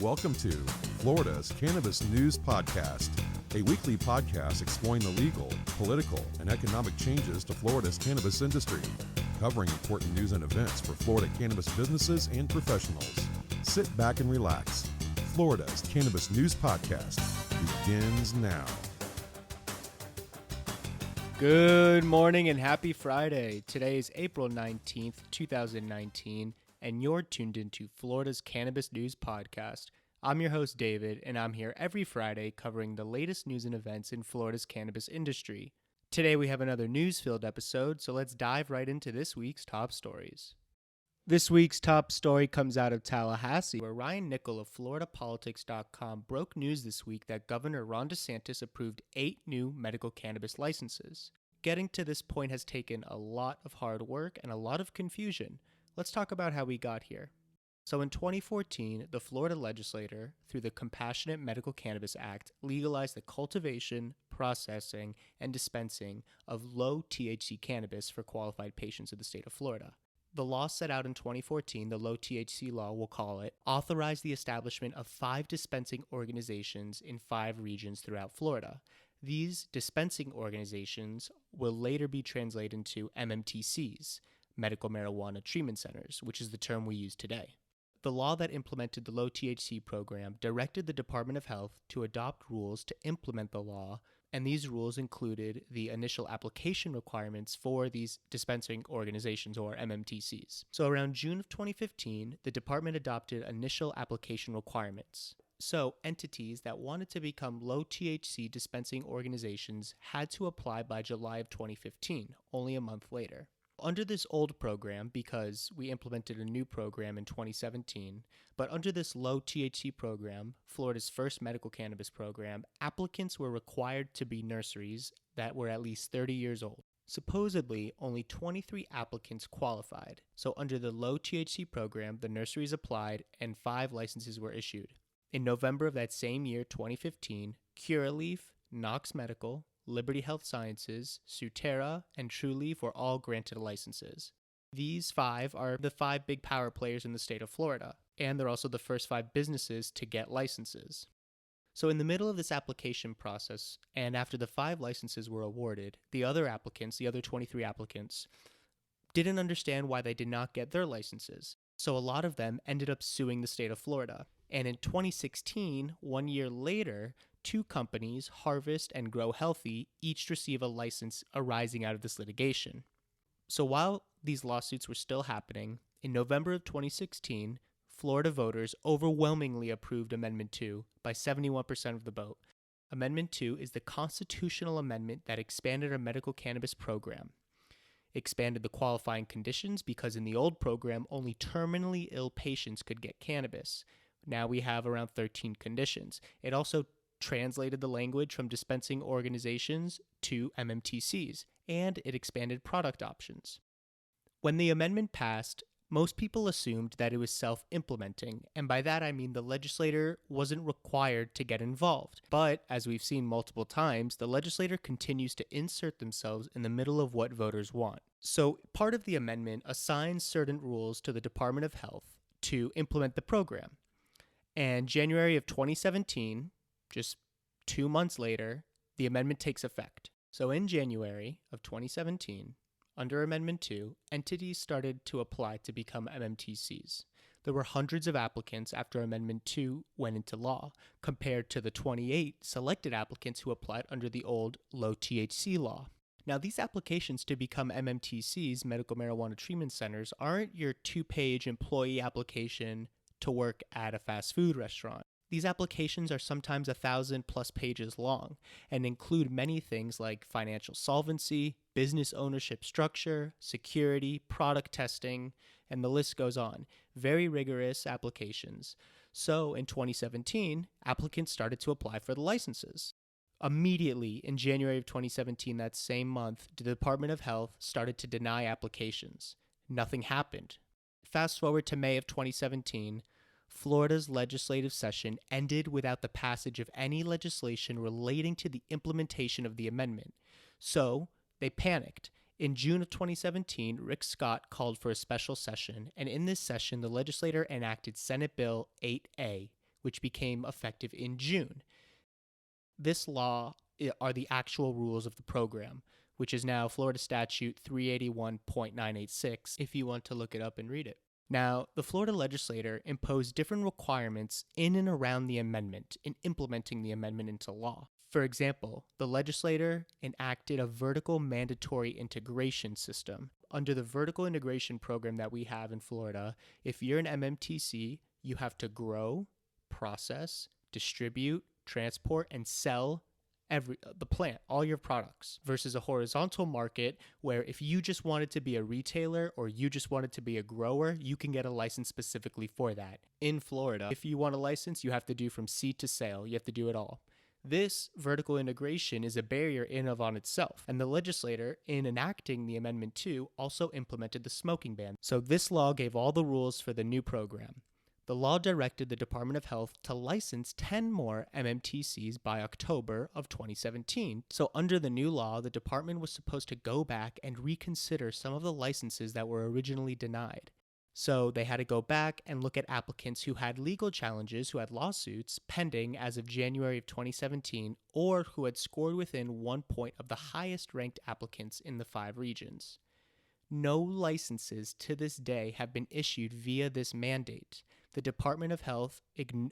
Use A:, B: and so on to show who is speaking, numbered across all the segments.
A: Welcome to Florida's Cannabis News Podcast, a weekly podcast exploring the legal, political, and economic changes to Florida's cannabis industry, covering important news and events for Florida cannabis businesses and professionals. Sit back and relax. Florida's Cannabis News Podcast begins now.
B: Good morning and happy Friday. Today is April 19th, 2019, and you're tuned into Florida's Cannabis News Podcast. I'm your host, David, and I'm here every Friday covering the latest news and events in Florida's cannabis industry. Today we have another news-filled episode, so let's dive right into this week's top stories. This week's top story comes out of Tallahassee, where Ryan Nickel of FloridaPolitics.com broke news this week that Governor Ron DeSantis approved 8 new medical cannabis licenses. Getting to this point has taken a lot of hard work and a lot of confusion. Let's talk about how we got here. So in 2014, the Florida legislature, through the Compassionate Medical Cannabis Act, legalized the cultivation, processing, and dispensing of low THC cannabis for qualified patients in the state of Florida. The law set out in 2014, the low THC law, we'll call it, authorized the establishment of 5 dispensing organizations in 5 regions throughout Florida. These dispensing organizations will later be translated into MMTCs, Medical Marijuana Treatment Centers, which is the term we use today. The law that implemented the low THC program directed the Department of Health to adopt rules to implement the law, and these rules included the initial application requirements for these dispensing organizations, or MMTCs. So around June of 2015, the department adopted initial application requirements. So entities that wanted to become low THC dispensing organizations had to apply by July of 2015, only a month later. Under this old program, because we implemented a new program in 2017, but under this low THC program, Florida's first medical cannabis program, applicants were required to be nurseries that were at least 30 years old. Supposedly, only 23 applicants qualified. So under the low THC program, the nurseries applied and 5 licenses were issued. In November of that same year, 2015, Curaleaf, Knox Medical, Liberty Health Sciences, Sutera, and TrueLeaf were all granted licenses. These 5 are the 5 big power players in the state of Florida, and they're also the first 5 businesses to get licenses. So in the middle of this application process, and after the 5 licenses were awarded, the other 23 applicants, didn't understand why they did not get their licenses. So a lot of them ended up suing the state of Florida. And in 2016, 1 year later, 2 companies, Harvest and Grow Healthy, each receive a license arising out of this litigation. So while these lawsuits were still happening, in November of 2016, Florida voters overwhelmingly approved Amendment 2 by 71% of the vote. Amendment 2 is the constitutional amendment that expanded our medical cannabis program. It expanded the qualifying conditions because in the old program, only terminally ill patients could get cannabis. Now we have around 13 conditions. It also translated the language from dispensing organizations to MMTCs, and it expanded product options. When the amendment passed, most people assumed that it was self-implementing, and by that I mean the legislator wasn't required to get involved. But, as we've seen multiple times, the legislator continues to insert themselves in the middle of what voters want. So, part of the amendment assigns certain rules to the Department of Health to implement the program. And January of 2017, just 2 months later, the amendment takes effect. So in January of 2017, under Amendment 2, entities started to apply to become MMTCs. There were hundreds of applicants after Amendment 2 went into law, compared to the 28 selected applicants who applied under the old low THC law. Now, these applications to become MMTCs, Medical Marijuana Treatment Centers, aren't your 2-page employee application to work at a fast food restaurant. These applications are sometimes 1,000+ pages long and include many things like financial solvency, business ownership structure, security, product testing, and the list goes on. Very rigorous applications. So in 2017, applicants started to apply for the licenses. Immediately in January of 2017, that same month, the Department of Health started to deny applications. Nothing happened. Fast forward to May of 2017, Florida's legislative session ended without the passage of any legislation relating to the implementation of the amendment. So, they panicked. In June of 2017, Rick Scott called for a special session, and in this session, the legislature enacted Senate Bill 8A, which became effective in June. This law are the actual rules of the program, which is now Florida Statute 381.986, if you want to look it up and read it. Now, the Florida legislature imposed different requirements in and around the amendment in implementing the amendment into law. For example, the legislature enacted a vertical mandatory integration system. Under the vertical integration program that we have in Florida, if you're an MMTC, you have to grow, process, distribute, transport, and sell the plant, all your products, versus a horizontal market where if you just wanted to be a retailer or you just wanted to be a grower, you can get a license specifically for that. In Florida, if you want a license, you have to do from seed to sale. You have to do it all. This vertical integration is a barrier in of on itself, and the legislator, in enacting the Amendment 2, also implemented the smoking ban. So this law gave all the rules for the new program. The law directed the Department of Health to license 10 more MMTCs by October of 2017. So under the new law, the department was supposed to go back and reconsider some of the licenses that were originally denied. So they had to go back and look at applicants who had legal challenges, who had lawsuits pending as of January of 2017, or who had scored within 1 point of the highest ranked applicants in the 5 regions. No licenses to this day have been issued via this mandate. The Department of Health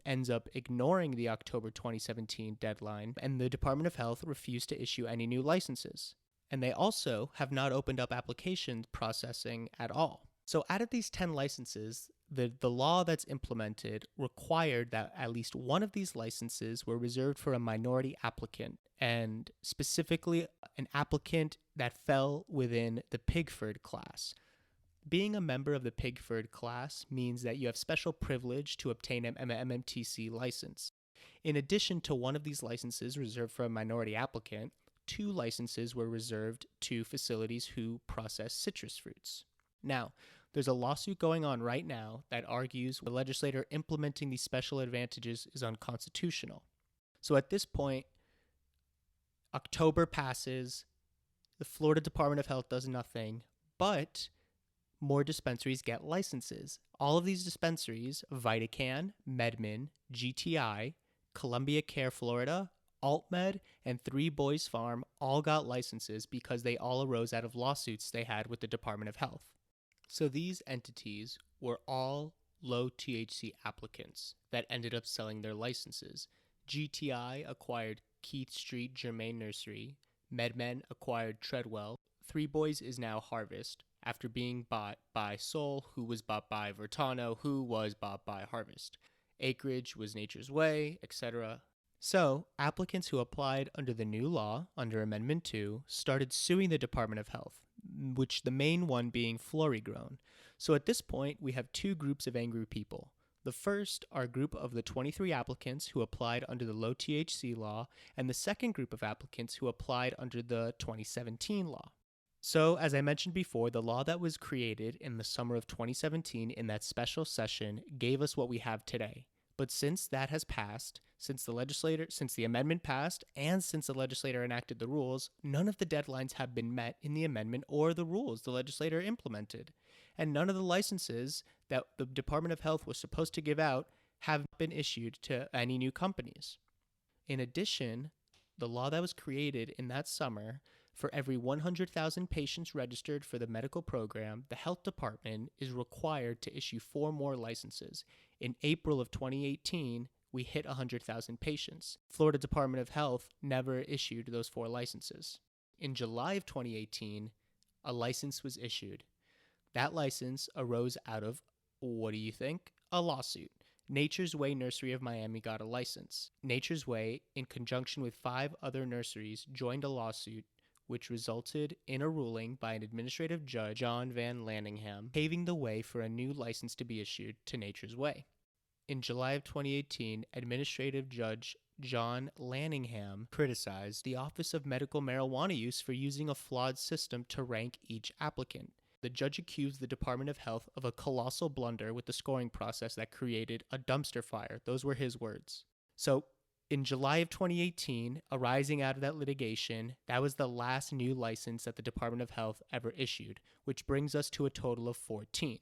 B: ends up ignoring the October 2017 deadline, and the Department of Health refused to issue any new licenses. And they also have not opened up application processing at all. So out of these 10 licenses, the law that's implemented required that at least one of these licenses were reserved for a minority applicant, and specifically an applicant that fell within the Pigford class. Being a member of the Pigford class means that you have special privilege to obtain an MMTC license. In addition to one of these licenses reserved for a minority applicant, 2 licenses were reserved to facilities who process citrus fruits. Now, there's a lawsuit going on right now that argues the legislator implementing these special advantages is unconstitutional. So at this point, October passes, the Florida Department of Health does nothing, but more dispensaries get licenses. All of these dispensaries, VitaCann, MedMin, GTI, Columbia Care Florida, AltMed, and 3 Boys Farm all got licenses because they all arose out of lawsuits they had with the Department of Health. So these entities were all low THC applicants that ended up selling their licenses. GTI acquired Keith Street Germain Nursery, MedMen acquired Treadwell, 3 Boys is now Harvest, after being bought by Sol, who was bought by Vertano, who was bought by Harvest. Acreage was Nature's Way, etc. So, applicants who applied under the new law, under Amendment 2, started suing the Department of Health, which the main one being Florigrown. So at this point, we have 2 groups of angry people. The first are a group of the 23 applicants who applied under the low THC law, and the second group of applicants who applied under the 2017 law. So, as I mentioned before, the law that was created in the summer of 2017 in that special session gave us what we have today. But since that has passed, since the amendment passed, and since the legislator enacted the rules, none of the deadlines have been met in the amendment or the rules the legislator implemented. And none of the licenses that the Department of Health was supposed to give out have been issued to any new companies. In addition, the law that was created in that summer, for every 100,000 patients registered for the medical program, the health department is required to issue 4 more licenses. In April of 2018, we hit 100,000 patients. Florida Department of Health never issued those 4 licenses. In July of 2018, a license was issued. That license arose out of, what do you think? A lawsuit. Nature's Way Nursery of Miami got a license. Nature's Way, in conjunction with 5 other nurseries, joined a lawsuit which resulted in a ruling by an administrative judge, John Van Lanningham, paving the way for a new license to be issued to Nature's Way. In July of 2018, Administrative Judge John Lanningham criticized the Office of Medical Marijuana Use for using a flawed system to rank each applicant. The judge accused the Department of Health of a colossal blunder with the scoring process that created a dumpster fire. Those were his words. So, in July of 2018, arising out of that litigation, that was the last new license that the Department of Health ever issued, which brings us to a total of 14.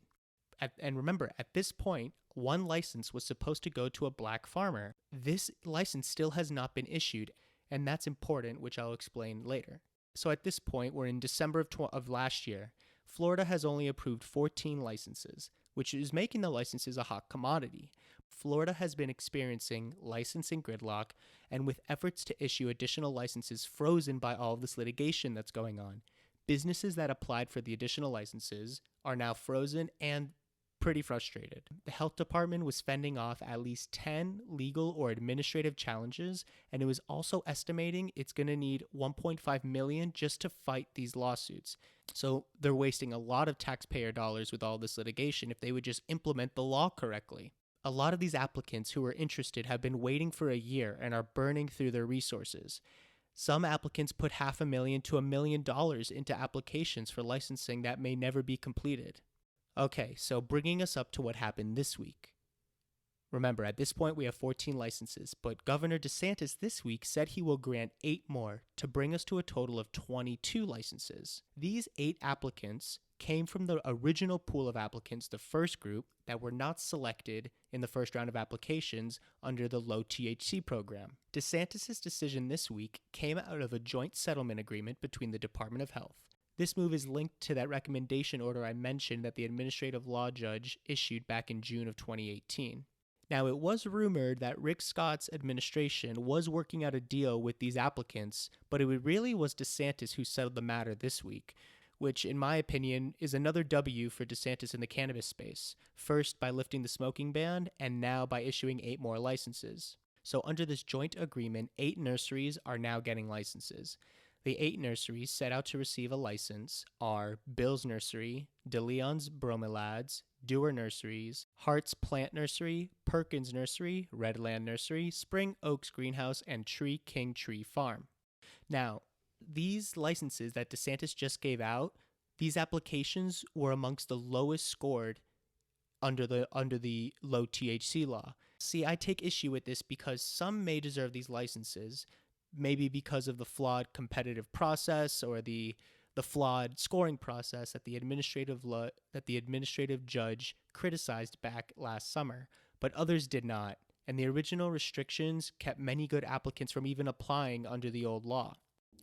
B: And remember, at this point, one license was supposed to go to a black farmer. This license still has not been issued, and that's important, which I'll explain later. So at this point, we're in December of last year. Florida has only approved 14 licenses, which is making the licenses a hot commodity. Florida has been experiencing licensing gridlock, and with efforts to issue additional licenses frozen by all of this litigation that's going on. Businesses that applied for the additional licenses are now frozen and pretty frustrated. The health department was fending off at least 10 legal or administrative challenges, and it was also estimating it's going to need $1.5 million just to fight these lawsuits. So they're wasting a lot of taxpayer dollars with all this litigation if they would just implement the law correctly. A lot of these applicants who are interested have been waiting for a year and are burning through their resources. Some applicants put $500,000 to $1 million into applications for licensing that may never be completed. Okay, so bringing us up to what happened this week. Remember, at this point we have 14 licenses, but Governor DeSantis this week said he will grant 8 more to bring us to a total of 22 licenses. These 8 applicants came from the original pool of applicants, the first group, that were not selected in the first round of applications under the low THC program. DeSantis' decision this week came out of a joint settlement agreement between the Department of Health. This move is linked to that recommendation order I mentioned that the administrative law judge issued back in June of 2018. Now, it was rumored that Rick Scott's administration was working out a deal with these applicants, but it really was DeSantis who settled the matter this week, which, in my opinion, is another W for DeSantis in the cannabis space, first by lifting the smoking ban, and now by issuing 8 more licenses. So under this joint agreement, 8 nurseries are now getting licenses. The 8 nurseries set out to receive a license are Bill's Nursery, DeLeon's Bromelads, Dewar Nurseries, Hart's Plant Nursery, Perkins Nursery, Redland Nursery, Spring Oaks Greenhouse, and Tree King Tree Farm. Now, these licenses that DeSantis just gave out, these applications were amongst the lowest scored under the low THC law. See, I take issue with this because some may deserve these licenses, maybe because of the flawed competitive process or the flawed scoring process that the administrative judge criticized back last summer, but others did not, and the original restrictions kept many good applicants from even applying under the old law.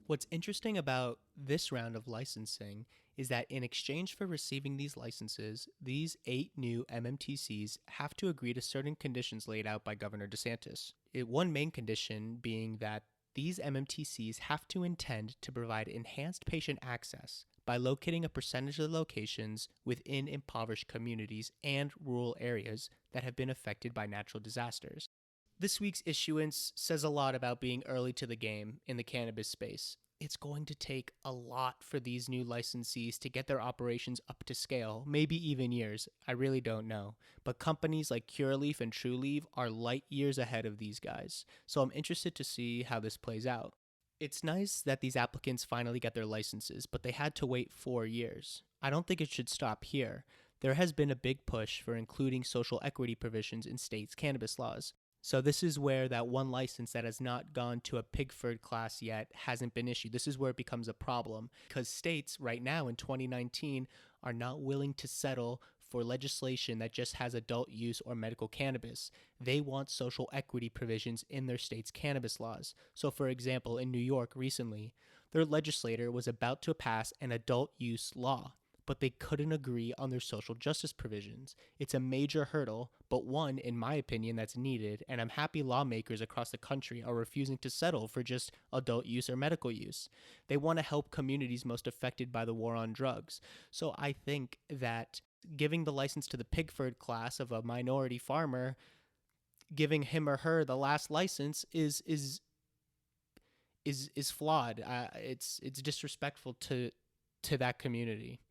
B: What's interesting about this round of licensing is that in exchange for receiving these licenses, these 8 new MMTCs have to agree to certain conditions laid out by Governor DeSantis. One main condition being that these MMTCs have to intend to provide enhanced patient access by locating a percentage of the locations within impoverished communities and rural areas that have been affected by natural disasters. This week's issuance says a lot about being early to the game in the cannabis space. It's going to take a lot for these new licensees to get their operations up to scale, maybe even years. I really don't know. But companies like Curaleaf and Trulieve are light years ahead of these guys, so I'm interested to see how this plays out. It's nice that these applicants finally get their licenses, but they had to wait 4 years. I don't think it should stop here. There has been a big push for including social equity provisions in states' cannabis laws. So this is where that one license that has not gone to a Pigford class yet hasn't been issued. This is where it becomes a problem because states right now in 2019 are not willing to settle for legislation that just has adult use or medical cannabis. They want social equity provisions in their state's cannabis laws. So for example, in New York recently, their legislator was about to pass an adult use law, but they couldn't agree on their social justice provisions. It's a major hurdle, but one, in my opinion, that's needed, and I'm happy lawmakers across the country are refusing to settle for just adult use or medical use. They want to help communities most affected by the war on drugs. So I think that giving the license to the Pigford class of a minority farmer, giving him or her the last license is flawed. It's disrespectful to that community.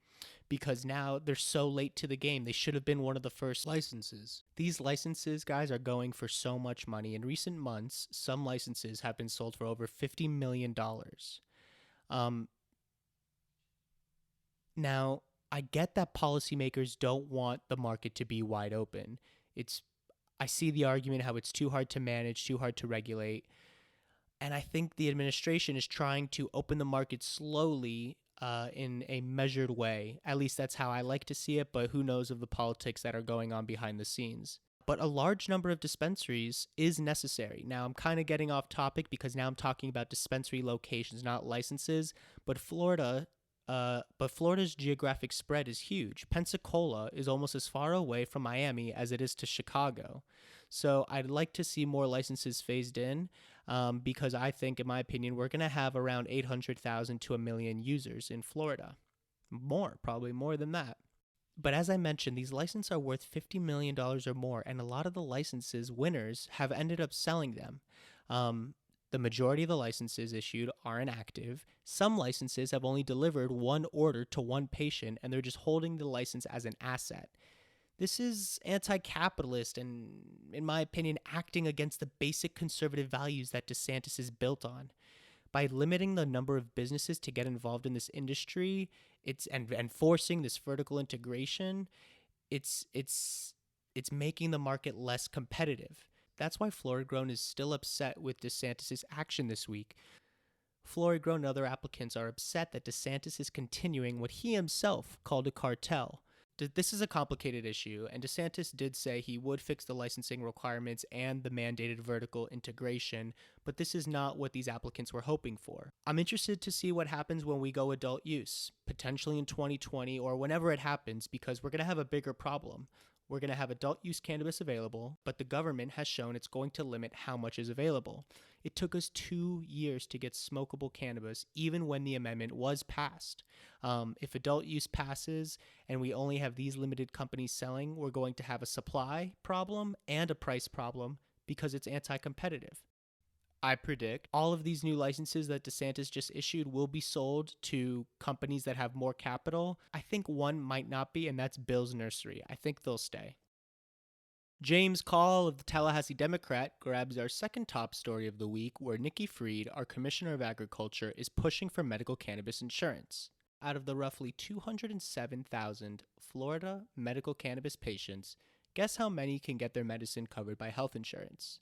B: Because now they're so late to the game. They should have been one of the first licenses. These licenses, guys, are going for so much money. In recent months, some licenses have been sold for over $50 million. Now, I get that policymakers don't want the market to be wide open. I see the argument how it's too hard to manage, too hard to regulate. And I think the administration is trying to open the market slowly in a measured way. At least that's how I like to see it, but who knows of the politics that are going on behind the scenes. But a large number of dispensaries is necessary. Now, I'm kind of getting off topic because now I'm talking about dispensary locations, not licenses. But Florida's geographic spread is huge. Pensacola is almost as far away from Miami as it is to Chicago. So I'd like to see more licenses phased in because I think, in my opinion, we're going to have around 800,000 to a million users in Florida. More, probably more than that. But as I mentioned, these licenses are worth $50 million or more, and a lot of the licenses winners have ended up selling them. The majority of the licenses issued are inactive. Some licenses have only delivered one order to one patient, and they're just holding the license as an asset. This is anti-capitalist and, in my opinion, acting against the basic conservative values that DeSantis is built on. By limiting the number of businesses to get involved in this industry, and forcing this vertical integration, it's making the market less competitive. That's why Florida Grown is still upset with DeSantis' action this week. Florida Grown and other applicants are upset that DeSantis is continuing what he himself called a cartel. This is a complicated issue, and DeSantis did say he would fix the licensing requirements and the mandated vertical integration, but this is not what these applicants were hoping for. I'm interested to see what happens when we go adult use, potentially in 2020 or whenever it happens, because we're going to have a bigger problem. We're going to have adult use cannabis available, but the government has shown it's going to limit how much is available. It took us 2 years to get smokable cannabis, even when the amendment was passed. If adult use passes and we only have these limited companies selling, we're going to have a supply problem and a price problem because it's anti-competitive. I predict all of these new licenses that DeSantis just issued will be sold to companies that have more capital. I think one might not be, and that's Bill's Nursery. I think they'll stay. James Call of the Tallahassee Democrat grabs our second top story of the week, where Nikki, our Commissioner of Agriculture, is pushing for medical cannabis insurance. Out of the roughly 207,000 Florida medical cannabis patients, guess how many can get their medicine covered by health insurance?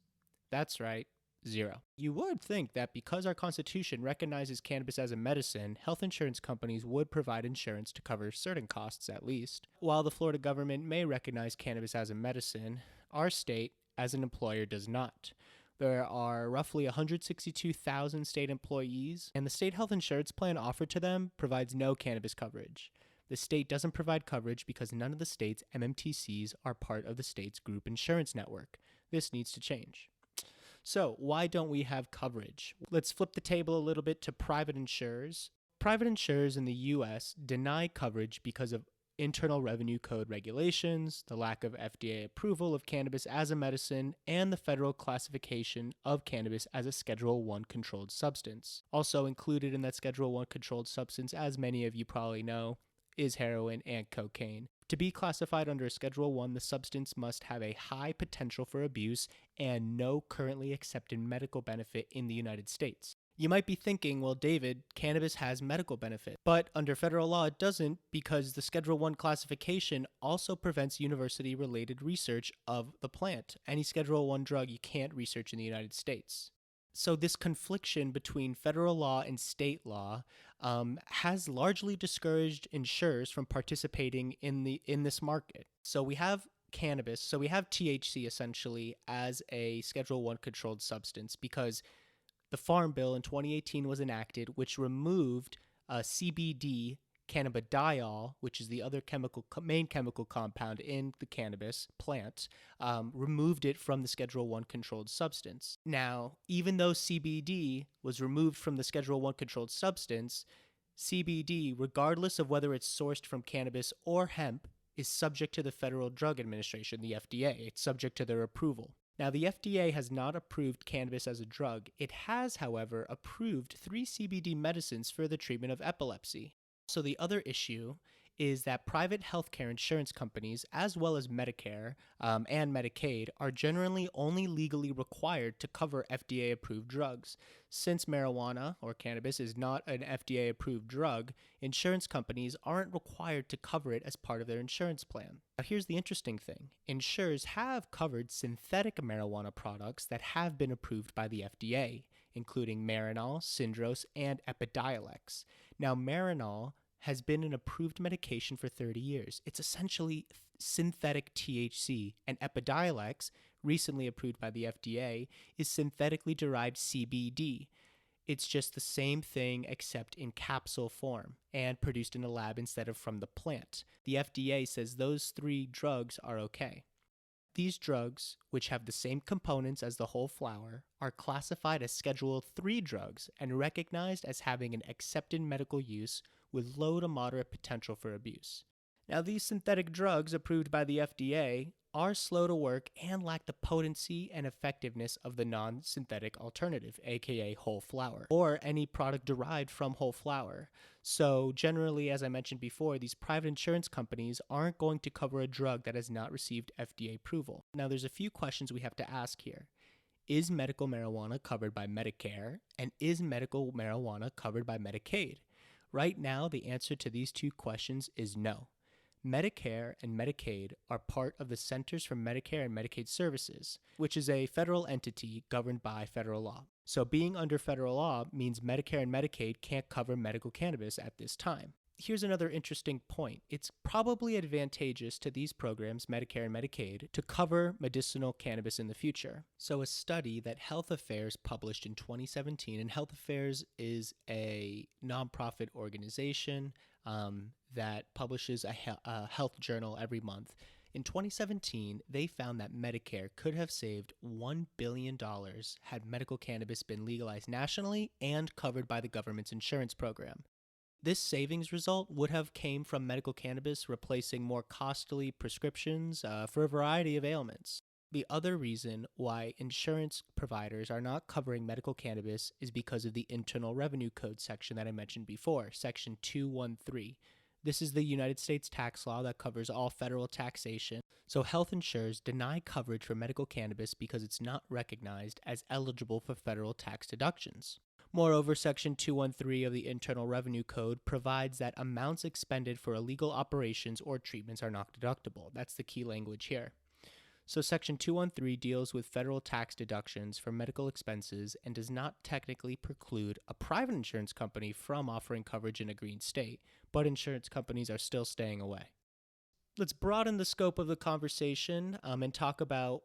B: That's right. 0. You would think that because our Constitution recognizes cannabis as a medicine, health insurance companies would provide insurance to cover certain costs at least. While the Florida government may recognize cannabis as a medicine, our state, as an employer, does not. There are roughly 162,000 state employees, and the state health insurance plan offered to them provides no cannabis coverage. The state doesn't provide coverage because none of the state's MMTCs are part of the state's group insurance network. This needs to change. So, why don't we have coverage? Let's flip the table a little bit to private insurers. Private insurers in the U.S. deny coverage because of Internal Revenue Code regulations, the lack of FDA approval of cannabis as a medicine, and the federal classification of cannabis as a Schedule I controlled substance. Also included in that Schedule I controlled substance, as many of you probably know, is heroin and cocaine. To be classified under Schedule I, the substance must have a high potential for abuse and no currently accepted medical benefit in the United States. You might be thinking, well, David, cannabis has medical benefit. But under federal law, it doesn't, because the Schedule I classification also prevents university-related research of the plant. Any Schedule I drug you can't research in the United States. So this confliction between federal law and state law has largely discouraged insurers from participating in this market. So we have cannabis, so we have THC essentially as a Schedule I controlled substance because the Farm Bill in 2018 was enacted, which removed CBD, cannabidiol, which is the other main chemical compound in the cannabis plant, removed it from the Schedule I controlled substance. Now, even though CBD was removed from the Schedule I controlled substance, CBD, regardless of whether it's sourced from cannabis or hemp, is subject to the Federal Drug Administration, the FDA. It's subject to their approval. Now, the FDA has not approved cannabis as a drug. It has, however, approved 3 CBD medicines for the treatment of epilepsy. So the other issue is that private healthcare insurance companies, as well as Medicare and Medicaid, are generally only legally required to cover FDA-approved drugs. Since marijuana, or cannabis, is not an FDA-approved drug, insurance companies aren't required to cover it as part of their insurance plan. Now, here's the interesting thing. Insurers have covered synthetic marijuana products that have been approved by the FDA, including Marinol, Syndros, and Epidiolex. Now, Marinol has been an approved medication for 30 years. It's essentially synthetic THC, and Epidiolex, recently approved by the FDA, is synthetically derived CBD. It's just the same thing except in capsule form and produced in a lab instead of from the plant. The FDA says those three drugs are okay. These drugs, which have the same components as the whole flower, are classified as Schedule III drugs and recognized as having an accepted medical use with low to moderate potential for abuse. Now, these synthetic drugs approved by the FDA are slow to work and lack the potency and effectiveness of the non-synthetic alternative, aka whole flower, or any product derived from whole flower. So generally, as I mentioned before, these private insurance companies aren't going to cover a drug that has not received FDA approval. Now, there's a few questions we have to ask here. Is medical marijuana covered by Medicare? And is medical marijuana covered by Medicaid? Right now, the answer to these two questions is no. Medicare and Medicaid are part of the Centers for Medicare and Medicaid Services, which is a federal entity governed by federal law. So being under federal law means Medicare and Medicaid can't cover medical cannabis at this time. Here's another interesting point. It's probably advantageous to these programs, Medicare and Medicaid, to cover medicinal cannabis in the future. So a study that Health Affairs published in 2017, and Health Affairs is a nonprofit organization that publishes a health journal every month. In 2017, they found that Medicare could have saved $1 billion had medical cannabis been legalized nationally and covered by the government's insurance program. This savings result would have came from medical cannabis replacing more costly prescriptions for a variety of ailments. The other reason why insurance providers are not covering medical cannabis is because of the Internal Revenue Code section that I mentioned before, Section 213. This is the United States tax law that covers all federal taxation. So health insurers deny coverage for medical cannabis because it's not recognized as eligible for federal tax deductions. Moreover, Section 213 of the Internal Revenue Code provides that amounts expended for illegal operations or treatments are not deductible. That's the key language here. So Section 213 deals with federal tax deductions for medical expenses and does not technically preclude a private insurance company from offering coverage in a green state, but insurance companies are still staying away. Let's broaden the scope of the conversation and talk about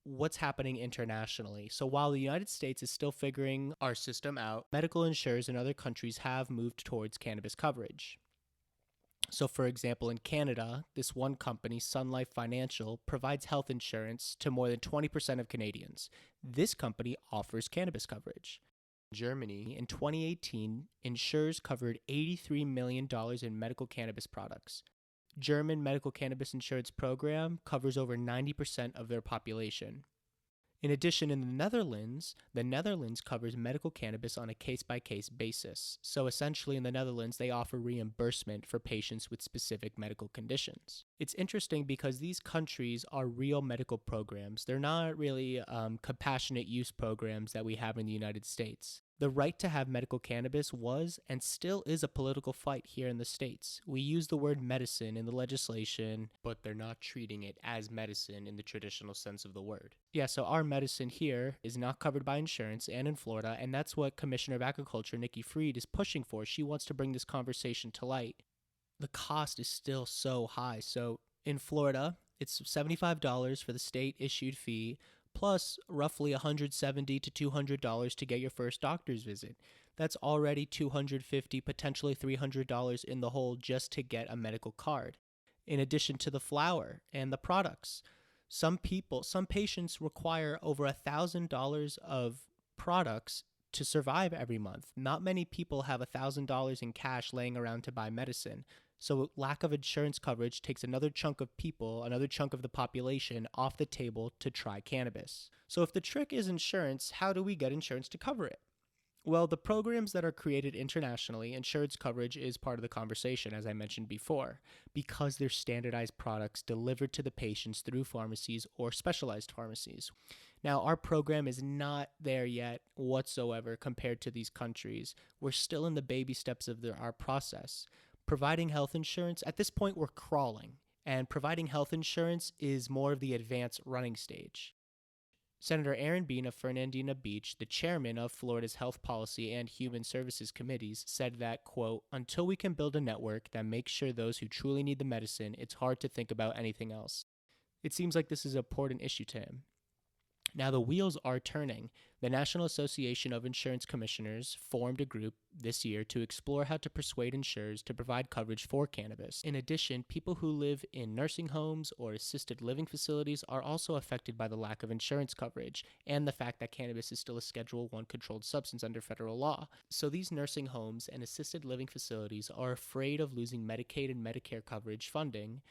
B: what's happening internationally. So while the United States is still figuring our system out, medical insurers in other countries have moved towards cannabis coverage. So for example, in Canada, this one company, Sun Life Financial, provides health insurance to more than 20% of Canadians. This company offers cannabis coverage. Germany, in 2018, insurers covered $83 million in medical cannabis products. German medical cannabis insurance program covers over 90% of their population. In addition, in the Netherlands covers medical cannabis on a case-by-case basis. So essentially in the Netherlands, they offer reimbursement for patients with specific medical conditions. It's interesting because these countries are real medical programs. They're not really compassionate use programs that we have in the United States. The right to have medical cannabis was and still is a political fight here in the States. We use the word medicine in the legislation, but they're not treating it as medicine in the traditional sense of the word. Yeah, so our medicine here is not covered by insurance and in Florida, and that's what Commissioner of Agriculture Nikki is pushing for. She wants to bring this conversation to light. The cost is still so high. So in Florida, it's $75 for the state-issued fee, plus roughly $170 to $200 to get your first doctor's visit. That's already $250, potentially $300 in the hole just to get a medical card. In addition to the flower and the products, some patients require over $1,000 of products to survive every month. Not many people have $1,000 in cash laying around to buy medicine. So lack of insurance coverage takes another chunk of people, another chunk of the population off the table to try cannabis. So if the trick is insurance, how do we get insurance to cover it? Well, the programs that are created internationally, insurance coverage is part of the conversation, as I mentioned before, because they're standardized products delivered to the patients through pharmacies or specialized pharmacies. Now, our program is not there yet whatsoever compared to these countries. We're still in the baby steps of our process. Providing health insurance, at this point, we're crawling, and providing health insurance is more of the advanced running stage. Senator Aaron Bean of Fernandina Beach, the chairman of Florida's Health Policy and Human Services Committees, said that, quote, "Until we can build a network that makes sure those who truly need the medicine, it's hard to think about anything else." It seems like this is an important issue to him. Now, the wheels are turning. The National Association of Insurance Commissioners formed a group this year to explore how to persuade insurers to provide coverage for cannabis. In addition, people who live in nursing homes or assisted living facilities are also affected by the lack of insurance coverage and the fact that cannabis is still a Schedule I controlled substance under federal law. So these nursing homes and assisted living facilities are afraid of losing Medicaid and Medicare coverage funding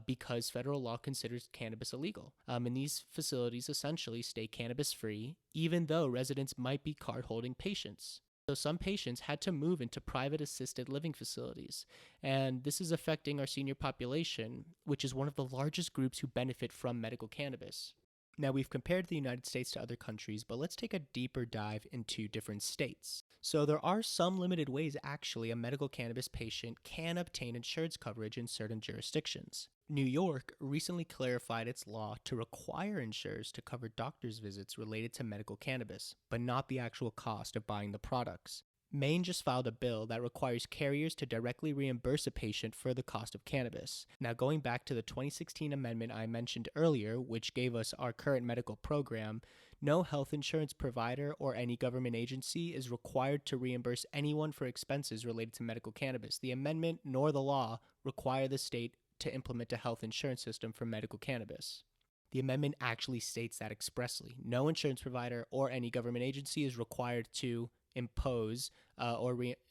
B: because federal law considers cannabis illegal. And these facilities essentially stay cannabis free, even though residents might be card holding patients. So some patients had to move into private assisted living facilities. And this is affecting our senior population, which is one of the largest groups who benefit from medical cannabis. Now, we've compared the United States to other countries, but let's take a deeper dive into different states. So there are some limited ways, actually, a medical cannabis patient can obtain insurance coverage in certain jurisdictions. New York recently clarified its law to require insurers to cover doctor's visits related to medical cannabis, but not the actual cost of buying the products. Maine just filed a bill that requires carriers to directly reimburse a patient for the cost of cannabis. Now, going back to the 2016 amendment I mentioned earlier, which gave us our current medical program, no health insurance provider or any government agency is required to reimburse anyone for expenses related to medical cannabis. The amendment nor the law require the state to implement a health insurance system for medical cannabis. The amendment actually states that expressly. No insurance provider or any government agency is required to impose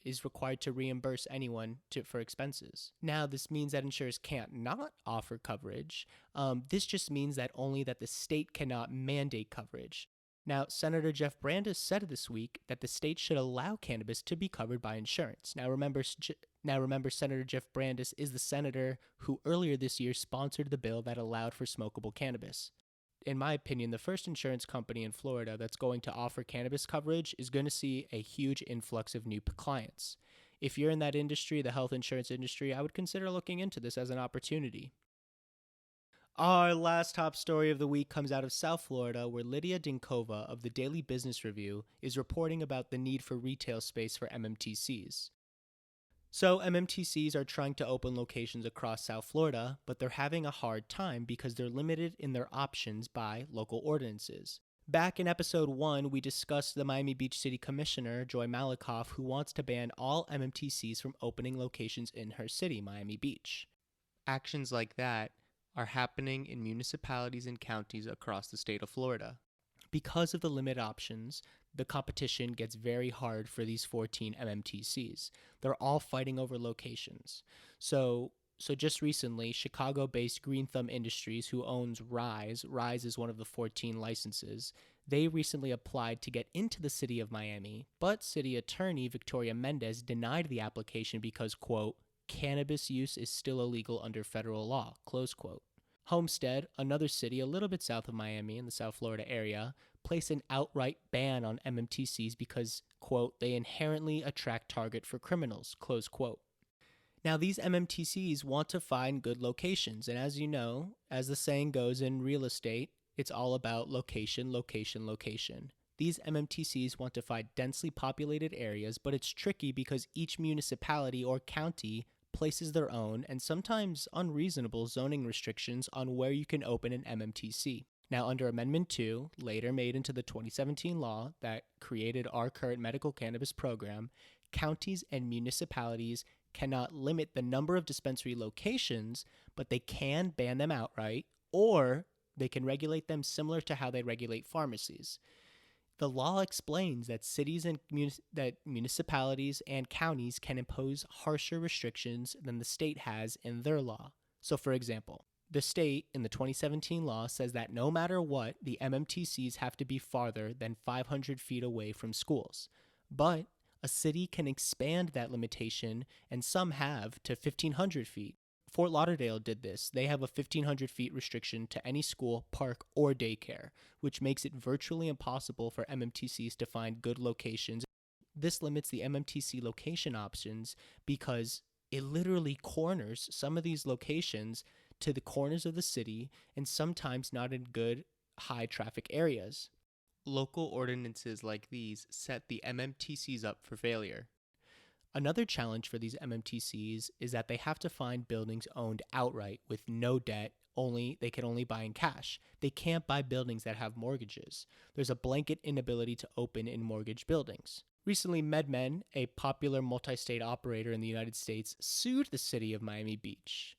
B: is required to reimburse anyone for expenses. Now, this means that insurers can't not offer coverage. This just means that only that the state cannot mandate coverage. Now, Senator Jeff Brandes said this week that the state should allow cannabis to be covered by insurance. Now, remember, Senator Jeff Brandes is the senator who earlier this year sponsored the bill that allowed for smokable cannabis. In my opinion, the first insurance company in Florida that's going to offer cannabis coverage is going to see a huge influx of new clients. If you're in that industry, the health insurance industry, I would consider looking into this as an opportunity. Our last top story of the week comes out of South Florida, where Lydia Dinkova of the Daily Business Review is reporting about the need for retail space for MMTCs. So MMTCs are trying to open locations across South Florida, but they're having a hard time because they're limited in their options by local ordinances. Back in episode 1, we discussed the Miami Beach City Commissioner, Joy Malakoff, who wants to ban all MMTCs from opening locations in her city, Miami Beach. Actions like that are happening in municipalities and counties across the state of Florida. Because of the limited options, the competition gets very hard for these 14 MMTCs. They're all fighting over locations. So just recently, Chicago-based Green Thumb Industries, who owns Rise is one of the 14 licenses, they recently applied to get into the city of Miami, but city attorney Victoria Mendez denied the application because, quote, "cannabis use is still illegal under federal law," close quote. Homestead, another city a little bit south of Miami in the South Florida area, placed an outright ban on MMTCs because, quote, "they inherently attract target for criminals," close quote. Now, these MMTCs want to find good locations, and as you know, as the saying goes in real estate, it's all about location, location, location. These MMTCs want to find densely populated areas, but it's tricky because each municipality or county places their own and sometimes unreasonable zoning restrictions on where you can open an MMTC. Now, under Amendment 2, later made into the 2017 law that created our current medical cannabis program, counties and municipalities cannot limit the number of dispensary locations, but they can ban them outright, or they can regulate them similar to how they regulate pharmacies. The law explains that cities and municipalities and counties can impose harsher restrictions than the state has in their law. So, for example, the state in the 2017 law says that no matter what, the MMTCs have to be farther than 500 feet away from schools. But a city can expand that limitation, and some have, to 1,500 feet. Fort Lauderdale did this. They have a 1,500 feet restriction to any school, park, or daycare, which makes it virtually impossible for MMTCs to find good locations. This limits the MMTC location options because it literally corners some of these locations to the corners of the city and sometimes not in good high traffic areas. Local ordinances like these set the MMTCs up for failure. Another challenge for these MMTCs is that they have to find buildings owned outright with no debt. They can only buy in cash. They can't buy buildings that have mortgages. There's a blanket inability to open in mortgage buildings. Recently, MedMen, a popular multi-state operator in the United States, sued the city of Miami Beach.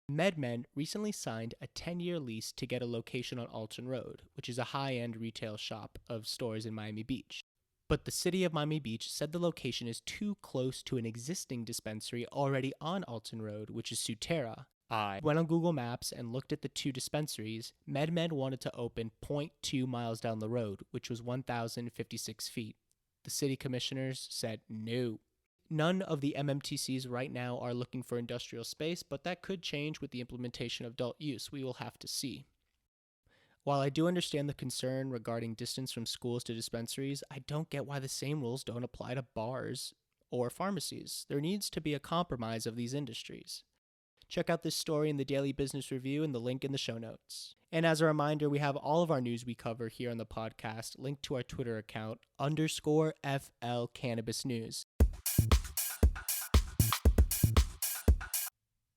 B: MedMen recently signed a 10-year lease to get a location on Alton Road, which is a high-end retail shop of stores in Miami Beach. But the city of Miami Beach said the location is too close to an existing dispensary already on Alton Road, which is Sutera. I went on Google Maps and looked at the two dispensaries. MedMen wanted to open 0.2 miles down the road, which was 1,056 feet. The city commissioners said no. None of the MMTCs right now are looking for industrial space, but that could change with the implementation of adult use. We will have to see. While I do understand the concern regarding distance from schools to dispensaries, I don't get why the same rules don't apply to bars or pharmacies. There needs to be a compromise of these industries. Check out this story in the Daily Business Review and the link in the show notes. And as a reminder, we have all of our news we cover here on the podcast linked to our Twitter account, _FL Cannabis News.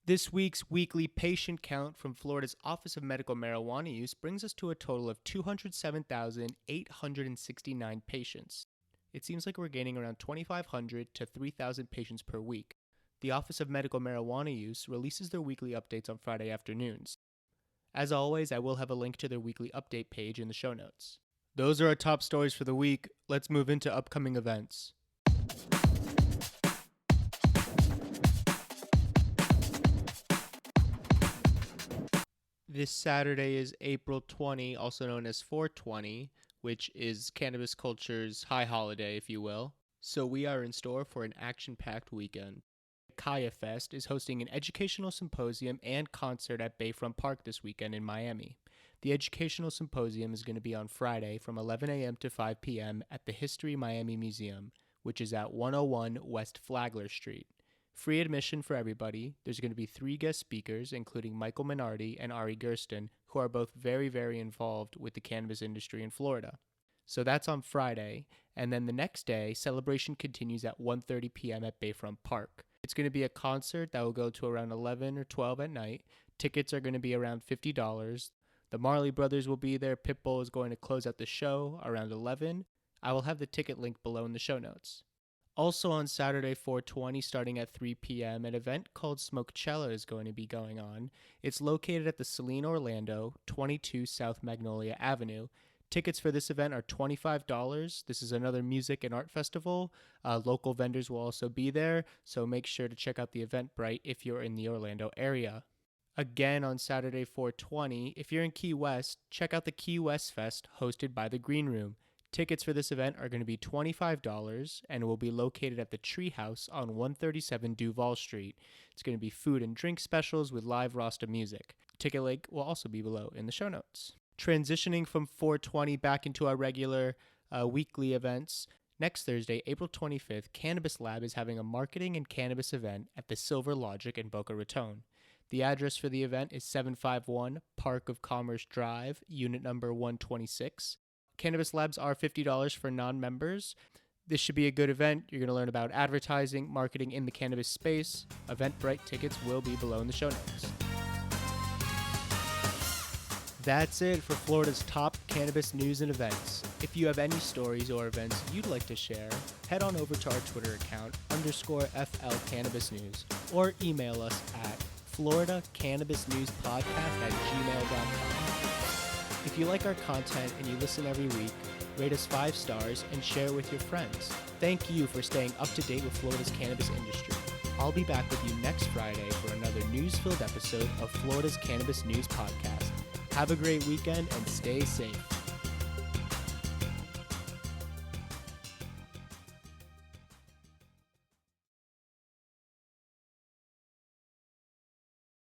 B: This week's weekly patient count from Florida's Office of Medical Marijuana Use brings us to a total of 207,869 patients. It seems like we're gaining around 2,500 to 3,000 patients per week. The Office of Medical Marijuana Use releases their weekly updates on Friday afternoons. As always, I will have a link to their weekly update page in the show notes. Those are our top stories for the week. Let's move into upcoming events. This Saturday is April 20, also known as 420, which is cannabis culture's high holiday, if you will. So we are in store for an action-packed weekend. Kaya Fest is hosting an educational symposium and concert at Bayfront Park this weekend in Miami. The educational symposium is going to be on Friday from 11 a.m. to 5 p.m. at the History Miami Museum, which is at 101 West Flagler Street. Free admission for everybody. There's going to be 3 guest speakers, including Michael Minardi and Ari Gersten, who are both very, very involved with the cannabis industry in Florida. So that's on Friday, and then the next day, celebration continues at 1:30 p.m. at Bayfront Park. It's going to be a concert that will go to around 11 or 12 at night. Tickets are going to be around $50. The Marley Brothers will be there. Pitbull is going to close out the show around 11. I will have the ticket link below in the show notes. Also on Saturday, 420, starting at 3 p.m., an event called Smokechella is going to be going on. It's located at the Celine Orlando, 22 South Magnolia Avenue. Tickets for this event are $25. This is another music and art festival. Local vendors will also be there, so make sure to check out the Eventbrite if you're in the Orlando area. Again on Saturday, 420, if you're in Key West, check out the Key West Fest hosted by the Green Room. Tickets for this event are going to be $25 and will be located at the Treehouse on 137 Duval Street. It's going to be food and drink specials with live Rasta music. Ticket link will also be below in the show notes. Transitioning from 420 back into our regular weekly events, next Thursday, April 25th, Cannabis Lab is having a marketing and cannabis event at the Silver Logic in Boca Raton. The address for the event is 751 Park of Commerce Drive, unit number 126. Cannabis Labs are $50 for non-members. This should be a good event. You're going to learn about advertising, marketing in the cannabis space. Eventbrite tickets will be below in the show notes. That's it for Florida's top cannabis news and events. If you have any stories or events you'd like to share, head on over to our Twitter account, _FL Cannabis News, or email us at floridacannabisnewspodcast@gmail.com. If you like our content and you listen every week, rate us 5 stars and share it with your friends. Thank you for staying up to date with Florida's cannabis industry. I'll be back with you next Friday for another news-filled episode of Florida's Cannabis News Podcast. Have a great weekend and stay safe.